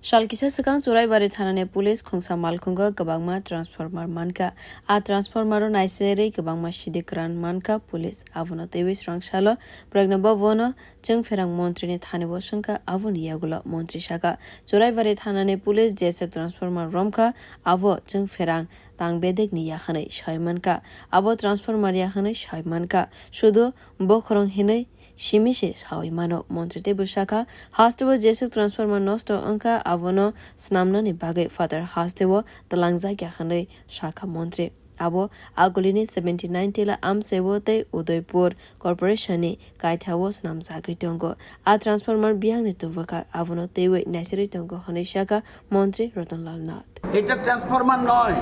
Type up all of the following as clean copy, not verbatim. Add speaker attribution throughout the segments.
Speaker 1: Shalkisa sakang surai bari thanane police khongsa malkhunga gabangma transformer mankha a transformer naisere gabangma sidi kwran mankha police avuna tewi srangsalo pragnaba wono jengferang montri ni thani wasangka avun yagula montri sakha surai bari thanane police jesa transformer romkha avo jengferang tangbedek ni yakhane shaimanka avo transformer yakhane shaimanka shudo bokhorong hinai Shimishe Saimano Montri Busaka, Hastevo Jesu Transformer Nosto Unka Avono Snamnani Bagay Father Hastevo, the Langza Yakane Shaka Montri. Abo Agolini 79 Tila Am Sevote Udoipur Corporationi Kaitavo Snam Sagritongo A Transformer Biang Tuvaka Avono Tewe Nasiritongo Honeshaka Montri Ratan Lal Nath.
Speaker 2: এটা transformer নয়,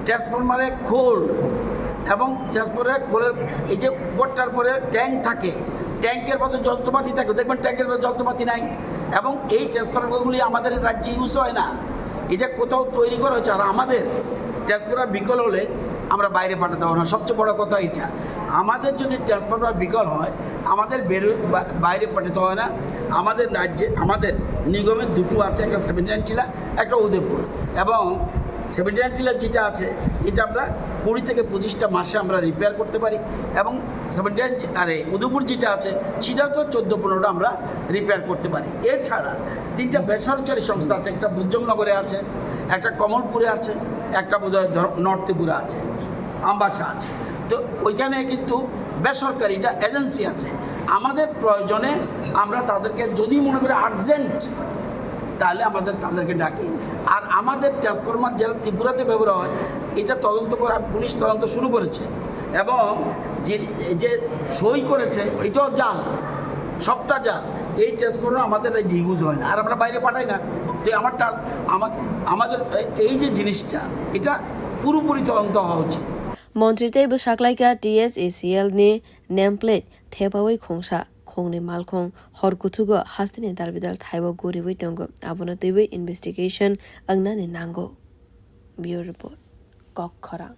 Speaker 2: ট্রান্সফরমারে খোল এবং ট্রান্সফরমারে খোলের এই যে বোর্ডটার পরে tank থাকে, ট্যাঙ্কের মতো যন্ত্রপাতি থাকে, দেখবেন ট্যাঙ্কের মতো যন্ত্রপাতি নাই এবং এই ট্রান্সফরমারগুলি আমাদের রাজ্যে ইউজ হয় না, এটা কোথাও তৈরি করা হচ্ছে। আর আমাদের ট্রান্সফরমার বিকল হলে আমরা বাইরে পাঠাতে হবে না। সবচেয়ে বড় কথা এটা, আমাদের যদি ট্রান্সফরমার বিকল হয় আমাদের বাইরে পাঠাতে হয় না। আমাদের রাজ্যে আমাদের নিগমের দুটো আছে, একটা 79 টিলা একটা উদয়পুর, এবং 79 টিলা যেটা আছে এটা আমরা 20 থেকে 25টা মাসে আমরা রিপেয়ার করতে পারি, এবং 79 উদয়পুর যেটা আছে সেটাও তো 14-15টা আমরা রিপেয়ার করতে পারি। এছাড়া 3টা বেসরকারি সংস্থা আছে, একটা বুজ্জমনগরে আছে, একটা কমলপুরে আছে, একটা বোধহয় নর্থপুরে আছে, আমবাসা আছে। তো ওইখানে কিন্তু বেসরকারিটা এজেন্সি আছে। আমাদের প্রয়োজনে আমরা তাদেরকে যদি মনে করি আর্জেন্ট তাহলে তাদেরকে ডাকি। আর আমাদের ট্রান্সফরমার যারা ত্রিপুরাতে ব্যবহার হয় এটা তদন্ত করা পুলিশ তদন্ত শুরু করেছে, এবং যে সই করেছে এটাও জাল, সবটা জাল। এই ট্রান্সফরমার আমাদের যে ইউজ হয় না আর আমরা বাইরে পাঠাই না। তো আমাদের এই যে জিনিসটা এটা পুরোপুরি তদন্ত হওয়া উচিত।
Speaker 1: মন্ত্রিতে বসাকলাইকা TSACL ni nameplate thepawai khongsa khongni malkhong horkutugo hastini darbidal thaibo goriwi tongo abona tewe investigation angna ni nango. Bureau report. Kwran.